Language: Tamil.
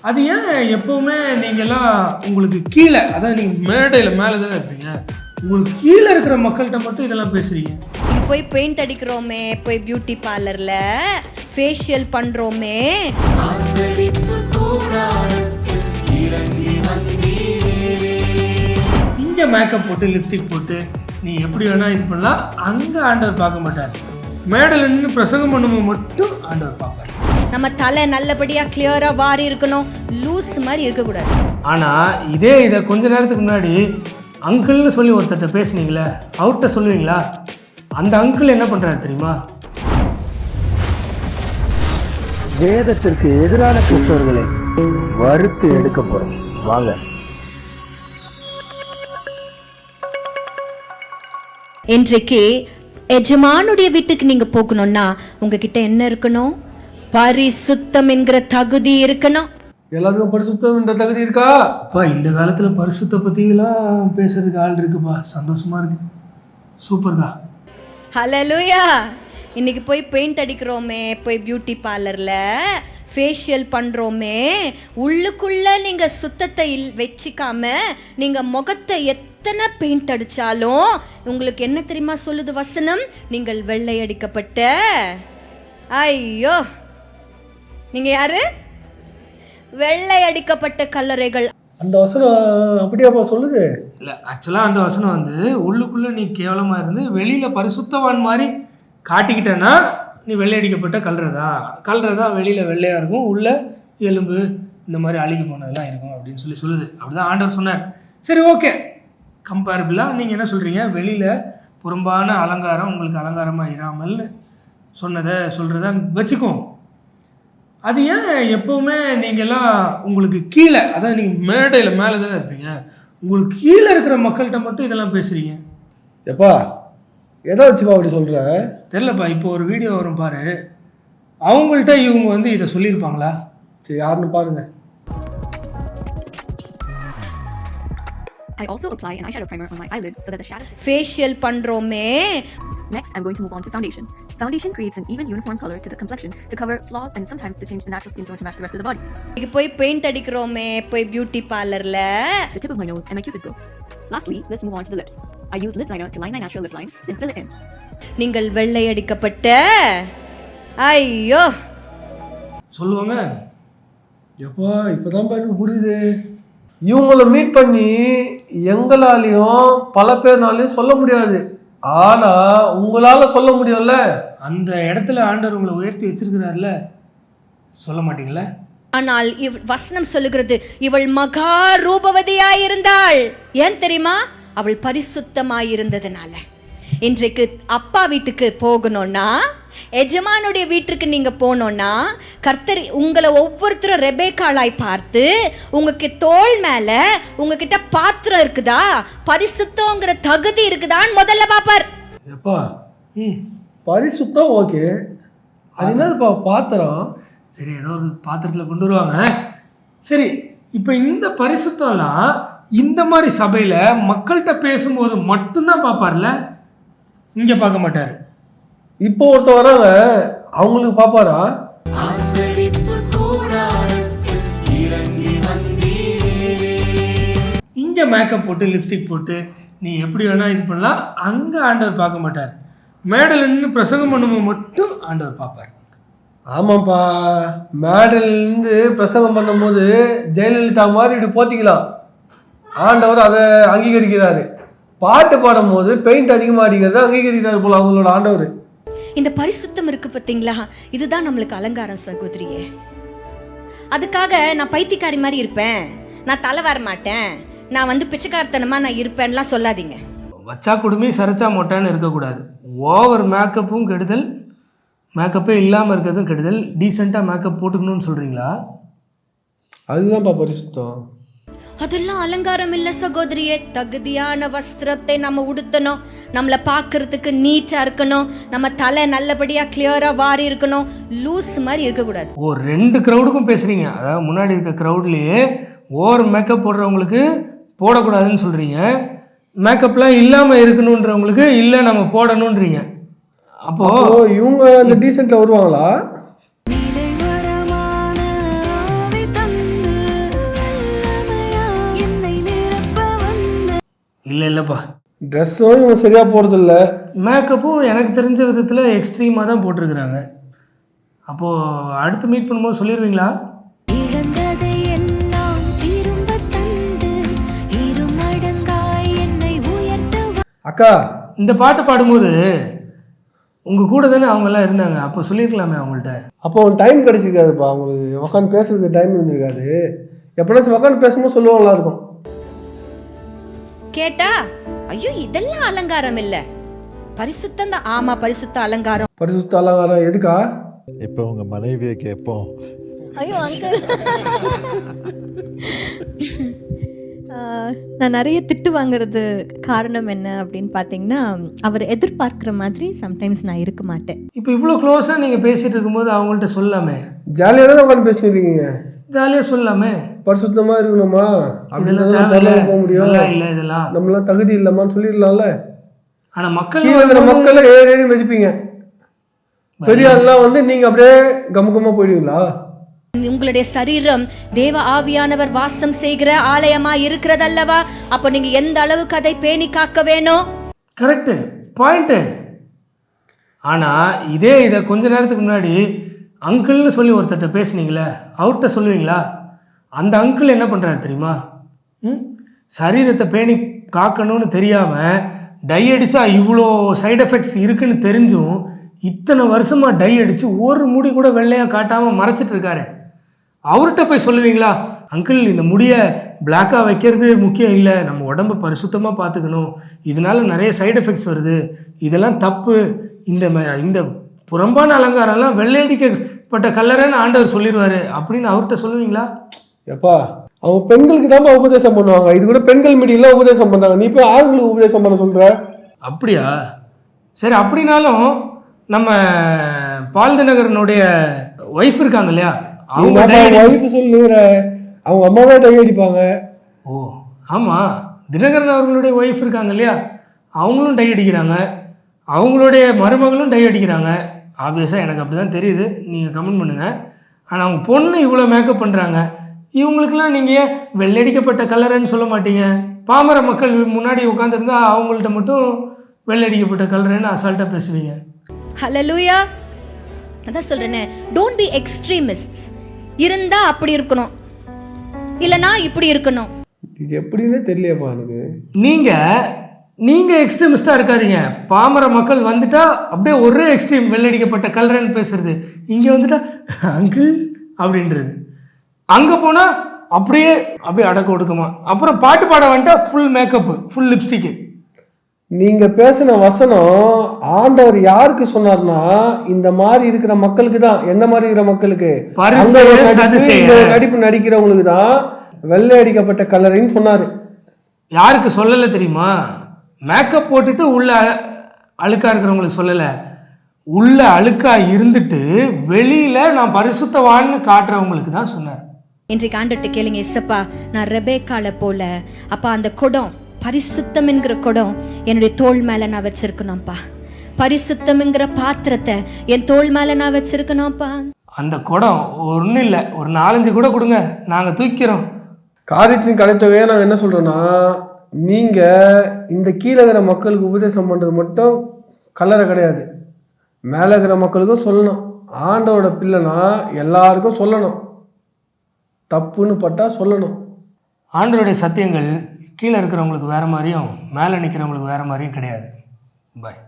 அது ஏன் எப்பவுமே நீங்கெல்லாம் உங்களுக்கு கீழே, அதாவது நீங்க மேடையில் மேலே தானே இருப்பீங்க, உங்களுக்கு கீழே இருக்கிற மக்கள்கிட்ட மட்டும் இதெல்லாம் பேசுறீங்க? போய் பெயிண்ட் அடிக்கிறோமே, போய் பியூட்டி பார்லர்ல ஃபேஷியல் பண்றோமே, இங்க மேக்கப் போட்டு லிப்ஸ்டிக் போட்டு நீ எப்படி வேணா இது பண்ணலாம், அங்க ஆண்டவர் பார்க்க மாட்டார். மேடையில் நின்று பிரசங்கம் பண்ணும்போது மட்டும் ஆண்டவர் பார்ப்பார். நம்ம தலை நல்லபடியா கிளியரா வாரி இருக்கணும், லூஸ் மாதிரி இருக்கக்கூடாது. ஆனா இதை கொஞ்ச நேரத்துக்கு முன்னாடி அங்கிள்னு சொல்லி ஒருத்தர்கிட்ட பேசுனீங்களே, அவர்கிட்ட சொல்லுவீங்களா? அந்த அங்கிள் என்ன பண்றாரு தெரியுமா? வேதத்திற்கு எதிரான கிறிஸ்தவர்களை வறுத்து எடுக்க போறோம். வாங்க. இன்றைக்கு எஜமானுடைய வீட்டுக்கு நீங்க போகணும்னா உங்ககிட்ட என்ன இருக்கணும்? பரிசுத்தம் என்கிற தகுதி இருக்கணும். எல்லாருக்கும் பரிசுத்தம் என்ற தகுதி இருக்கா? அப்பா, இந்த காலத்துல பரிசுத்த பத்திலாம் பேசுறதுக்கு ஆள் இருக்குப்பா. சந்தோஷமா இருக்கு. சூப்பர்க்கா. ஹல்லேலூயா. இன்னைக்கு போய் பெயிண்ட் அடிக்கிறோமே, போய் பியூட்டி பார்லர்ல ஃபேஷியல் பண்றோமே, உள்ளுக்குள்ள நீங்க சுத்தத்தை வச்சுக்காம நீங்க முகத்தை எத்தனை பெயிண்ட் அடிச்சாலும் உங்களுக்கு என்ன தெரியுமா சொல்லுது வசனம்? நீங்கள் வெள்ளை அடிக்கப்பட்ட, ஐயோ நீங்க யாரு? வெள்ளை அடிக்கப்பட்ட கல்லறைகள். அந்த வசனம் அப்படியாப்பா சொல்லுது? இல்லை, ஆக்சுவலாக அந்த வசனம் வந்து உள்ளுக்குள்ளே நீ கேவலமாக இருந்து வெளியில் பரிசுத்தவான் மாதிரி காட்டிக்கிட்டேன்னா நீ வெள்ளையடிக்கப்பட்ட கல்றை தான் வெளியில் வெள்ளையாக இருக்கும், உள்ள எலும்பு இந்த மாதிரி அழுகி போனதெல்லாம் இருக்கும் அப்படின்னு சொல்லுது. அப்படிதான் ஆண்டவர் சொன்னார். சரி, ஓகே. கம்பேரபிளாக நீங்கள் என்ன சொல்கிறீங்க? வெளியில் புறம்பான அலங்காரம் உங்களுக்கு அலங்காரமாக இராமல் சொல்கிறத வச்சுக்கோம். அது ஏன் எப்போவுமே நீங்கள்லாம் உங்களுக்கு கீழே, அதாவது நீங்கள் மேடையில் மேலே தானே இருப்பீங்க, உங்களுக்கு கீழே இருக்கிற மக்கள்கிட்ட மட்டும் இதெல்லாம் பேசுகிறீங்க? எப்பா எதை வச்சுப்பா அப்படி சொல்கிற? தெரிலப்பா. இப்போ ஒரு வீடியோ வரும் பாரு, அவங்கள்ட்ட இவங்க வந்து இதை சொல்லியிருப்பாங்களா? சரி, யாருன்னு பாருங்க. I also apply an eyeshadow primer on my eyelids so that the shadows... facial பண்றோமே. Next, I'm going to move on to foundation. Foundation creates an even uniform color to the complexion to cover flaws and sometimes to change the natural skin tone to match the rest of the body. இன்னைக்கு போய் பெயிண்ட் அடிக்கிறோமே, போய் beauty பார்லர்ல The tip of my nose and my cupid's bow. Lastly, let's move on to the lips. I use lip liner to line my natural lip line, then fill it in. நீங்கள் வெள்ளை அடிக்கப்பட்ட, ஐயோ சொல்லுவாங்க. எப்பா இப்போதான்ப்பா எனக்கு புரியுது. இவங்களை மீட் பண்ணி எங்களாலையும் பல பேர்னாலையும் சொல்ல முடியாது, ஆனா உங்களால சொல்ல முடியும்ல. அந்த இடத்துல ஆண்டவர் உங்களை உயர்த்தி வச்சிருக்கிறாருல, சொல்ல மாட்டீங்களா? ஆனால் வசனம் சொல்லுகிறது, இவள் மகா ரூபவதியாயிருந்தாள். ஏன் தெரியுமா? அவள் பரிசுத்தமாயிருந்ததுனால. இன்றைக்கு அப்பா வீட்டுக்கு போகணும்னா, எஜமானுடைய வீட்டுக்கு நீங்க போனோம்னா, கர்த்தர் உங்களை ஒவ்வொருத்தரும் ரெபேக்காளாய் பார்த்து உங்களுக்கு தோள் மேல உங்ககிட்ட பாத்திரம் இருக்குதா, பரிசுத்தங்கிற தகுதி இருக்குதான்னு முதல்ல பாப்பார். எப்பா பரிசுத்தம் ஓகே, அது என்னதுப்பா பாத்திரம்? சரி, ஏதோ ஒரு பாத்திரத்தில் கொண்டு வருவாங்க. சரி, இப்போ இந்த பரிசுத்தம்லாம் இந்த மாதிரி சபையில் மக்கள்கிட்ட பேசும்போது மட்டும்தான் பார்ப்பார்ல, இங்கே பார்க்க மாட்டார். இப்போ ஒருத்தர் வராங்க, அவங்களுக்கு பார்ப்பாரா? இங்கே மேக்கப் போட்டு லிப்ஸ்டிக் போட்டு நீ எப்படி வேணா இது பண்ணலாம், அங்கே ஆண்டவர் பார்க்க மாட்டார். மேடையில் நின்று பிரசங்கம் பண்ணும்போது மட்டும் ஆண்டவர் பார்ப்பார். ஆமாப்பா, மேடல்லேருந்து பிரசங்கம் பண்ணும்போது ஜெயலலிதா மாதிரி இப்படி போத்திக்கலாம், ஆண்டவர் அதை அங்கீகரிக்கிறாரு. பாட்டு பாடும் போது பெயிண்ட் அதிகமாக அடிக்கிறத அங்கீகரிக்கிறார் போல அவங்களோட ஆண்டவர். இந்த பரிசுத்தம் இருக்கு பார்த்தீங்களா, இதுதான் நம்மளுக்கு அலங்காரம் சகோதரியே. அதுக்காக நான் பைத்தியக்காரி மாதிரி இருப்பேன், நான் தலை வர மாட்டேன், நான் வந்து பிச்சைக்காரத்தனமா நான் இருப்பேன்லாம் சொல்லாதீங்க. வச்சா குடுமி சரிச்சா மொட்டைன்னு இருக்கக்கூடாது. ஓவர் மேக்கப்பும் கெடுதல், மேக்கப்பே இல்லாமல் இருக்கிறதும் கெடுதல். டீசெண்டாக மேக்கப் போட்டுக்கணும்னு சொல்கிறீங்களா? அதுதான்ப்பா பரிசுத்தம். அதெல்லாம் அலங்காரம் இல்லை சகோதரியே. தகுதியான வஸ்திரத்தை நம்ம உடுத்தணும், நம்மளை பார்க்கறதுக்கு நீட்டா இருக்கணும், நம்ம தலை நல்லபடியா கிளியரா வாரி இருக்கணும், லூஸ் மாதிரி இருக்கக்கூடாது. ஓ, ரெண்டு க்ரௌடுக்கும் பேசுறீங்க. அதாவது முன்னாடி இருக்க க்ரௌட்லேயே ஓவர் மேக்கப் போடுறவங்களுக்கு போடக்கூடாதுன்னு சொல்றீங்க, மேக்கப்லாம் இல்லாமல் இருக்கணுன்றவங்களுக்கு இல்லை நம்ம போடணுன்றீங்க. அப்போ இவங்க அந்த டீசென்ட்ல வருவாங்களா? இல்லைப்பா, ட்ரெஸ்ஸும் இவங்க சரியாக போகிறது இல்லை. மேக்கப்பும் எனக்கு தெரிஞ்ச விதத்தில் எக்ஸ்ட்ரீமாக தான் போட்டிருக்கிறாங்க. அப்போது அடுத்து மீட் பண்ணும்போது சொல்லிடுவீங்களா? இழந்ததை எல்லாம் திரும்ப தந்து இருமடங்காய் என்னை உயர்த்த அக்கா, இந்த பாட்டு பாடும்போது உங்கள் கூட தானே அவங்கெல்லாம் இருந்தாங்க, அப்போ சொல்லியிருக்கலாமே அவங்கள்ட்ட. அப்போ அவன் டைம் கிடைச்சிருக்காதுப்பா, அவங்களுக்கு உட்காந்து பேசுறதுக்கு டைம் இருந்திருக்காது. எப்படினாச்சும் உட்காந்து பேசும்போது சொல்லுவாங்களா இருக்கும். கேட்டா ஐயோ இதெல்லாம் அலங்காரம் இல்ல, பரிசுத்தம் தான். ஆமா, பரிசுத்த அலங்காரம். பரிசுத்த அலங்காரம் எதுக்கா? இப்போ உங்க மனைவியை கேட்போம். ஐயோ அங்கிள், நான் நிறைய திட்டு வாங்குறது காரணம் என்ன அப்படின்னு பார்த்தீங்கன்னா, அவர் எதிர்பார்க்குற மாதிரி சம்டைம்ஸ் நான் இருக்க மாட்டேன். இப்போ இவ்வளோ க்ளோஸாக நீங்கள் பேசிகிட்டு இருக்கும்போது அவங்கள்ட்ட சொல்லலாமே, ஜாலியாக தானே உட்காந்து பேசிட்டு இருக்கீங்க. ஜாலியாக சொல்லலாமே. பரிசுத்தமாக இருக்கணுமா இதெல்லாம் அப்படின்னு தேவையில்ல, போக முடியும். இதெல்லாம் இல்லை, இதெல்லாம் நம்மளாம் தகுதி இல்லைம்மான்னு சொல்லிடலாம்ல. ஆனால் மக்கள் கீழே இருக்கிற மக்களை ஏறி மதிப்பீங்க. பெரிய ஆள்லாம் வந்து நீங்கள் அப்படியே கமகமாக போயிடுவீங்களா? உங்களுடைய சரீரம் தேவ ஆவியானவர் வாசம் செய்கிற ஆலயமா இருக்கிறதல்லவா? அப்போ நீங்க எந்த அளவுக்கு அதை பேணி காக்க வேணும்? Correct point. ஆனால் இதை கொஞ்ச நேரத்துக்கு முன்னாடி அங்கிள்னு சொல்லி ஒருத்தர்கிட்ட பேசுனீங்களே, அவர்கிட்ட சொல்லுவீங்களா? அந்த அங்கிள் என்ன பண்ணுறாரு தெரியுமா? சரீரத்தை பேணி காக்கணும்னு தெரியாமல் டை அடித்தா இவ்வளோ சைடு எஃபெக்ட்ஸ் இருக்குன்னு தெரிஞ்சும் இத்தனை வருஷமாக டை அடித்து ஒரு முடி கூட வெள்ளையாக காட்டாமல் மறைச்சிட்டு இருக்காரு. அவர்கிட்ட போய் சொல்லுவீங்களா, அங்கிள் இந்த முடியை பிளாக்காக வைக்கிறது முக்கியம் இல்லை, நம்ம உடம்பை பரிசுத்தமாக பார்த்துக்கணும், இதனால நிறைய சைடு எஃபெக்ட்ஸ் வருது, இதெல்லாம் தப்பு, இந்த புறம்பான அலங்காரம்லாம் வெள்ளையடிக்கப்பட்ட கலரன்னு ஆண்டவர் சொல்லிடுவார் அப்படின்னு அவர்கிட்ட சொல்லுவீங்களா? எப்பா, அவங்க பெண்களுக்கு தான்ப்பா உபதேசம் பண்ணுவாங்க. இது கூட பெண்கள் மீடியெல்லாம் உபதேசம் பண்ணுறாங்க, நீ போய் ஆண்களுக்கு உபதேசம் பண்ண சொல்கிற. அப்படியா? சரி, அப்படின்னாலும் நம்ம பால் தினகரனுடைய ஒய்ஃப் இருக்காங்க இல்லையா, அவங்க ஒய்ஃப் சொல்லுற, அவங்க அம்மாவே டை அடிப்பாங்க. ஓ ஆமாம், தினகரன் அவர்களுடைய ஒய்ஃப் இருக்காங்க இல்லையா, அவங்களும் டை அடிக்கிறாங்க, அவங்களுடைய மருமகளும் டை அடிக்கிறாங்க. ஆப்வியஸாக எனக்கு அப்படி தான் தெரியுது, நீங்கள் கமெண்ட் பண்ணுங்கள். ஆனால் அவங்க பொண்ணு இவ்வளோ மேக்கப் பண்ணுறாங்க, இவங்களுக்கெல்லாம் நீங்கள் ஏன் வெள்ளடிக்கப்பட்ட கலருன்னு சொல்ல மாட்டீங்க? பாமர மக்கள் முன்னாடி உட்காந்துருந்தா அவங்கள்ட்ட மட்டும் வெள்ளடிக்கப்பட்ட கலருன்னு அசால்ட்டாக பேசுவீங்க. ஹல்லேலூயா. அதான் சொல்றேனே, டோன்ட் பி எக்ஸ்ட்ரீமிஸ்ட்ஸ். இருந்தா அப்படி இருக்கணும், இல்லனா இப்படி இருக்கணும். இது எப்படின்னே தெரியலையாப்பா எனக்கு. நீங்கள் எக்ஸ்ட்ரீமிஸ்டாக இருக்காதீங்க. பாமர மக்கள் வந்துட்டா அப்படியே ஒரே எக்ஸ்ட்ரீம் வெள்ளடிக்கப்பட்ட கலருன்னு பேசுறது, இங்கே வந்துட்டா அங்கிள் அப்படின்றது, அங்கே போனால் அப்படியே அடக்க ஒடுக்குமா, அப்புறம் பாட்டு பாட வந்துட்டா ஃபுல் மேக்கப்பு, ஃபுல் லிப்ஸ்டிக்கு. நீங்க பேசின வசனம் ஆண்டவர் யாருக்கு சொன்னார்னா, இந்த மாதிரி இருக்கிற மக்களுக்கு தான். என்ன மாதிரி இருக்கிற மக்களுக்கு? நடிப்பு நடிக்கிறவங்களுக்கு தான் வெள்ளை அடிக்கப்பட்ட கலரின்னு சொன்னாரு. யாருக்கு சொல்லலை தெரியுமா? மேக்கப் போட்டுட்டு உள்ள அழுக்கா இருக்கிறவங்களுக்கு சொல்லலை, உள்ள அழுக்கா இருந்துட்டு வெளியில நான் பரிசுத்தவான்னு காட்டுறவங்களுக்கு தான் சொன்னார். இன்றைக்கு ஆண்டவர்கிட்ட கேளுங்க, இசப்பா நான் ரெபேக்கால போல, அப்பா அந்த குடம் பரிசுத்தம் என்கிற குடம் என்னுடைய தோள் மேல நான் வச்சிருக்கணும்ப்பா, பரிசுத்தம் என்கிற பாத்திரத்தை என் தோள் மேல நான் வச்சிருக்கணும்ப்பா. அந்த குடம் ஒன்றும் இல்லை, ஒரு 4-5 கூட கொடுங்க, நாங்கள் தூக்கிறோம். காரியத்தின் கலைத்தொகையை நாங்கள் என்ன சொல்றோம்னா, நீங்க இந்த கீழே இருக்கிற மக்களுக்கு உபதேசம் பண்றது மட்டும் கலரை கிடையாது, மேலே இருக்கிற மக்களுக்கும் சொல்லணும். ஆண்டவரோட பிள்ளைனா எல்லாருக்கும் சொல்லணும், தப்புன்னு பட்டா சொல்லணும். ஆண்டவருடைய சத்தியங்கள் கீழே இருக்கிறவங்களுக்கு வேறு மாதிரியும் மேலே நிற்கிறவங்களுக்கு வேறு மாதிரியும் கிடையாது. பாய்.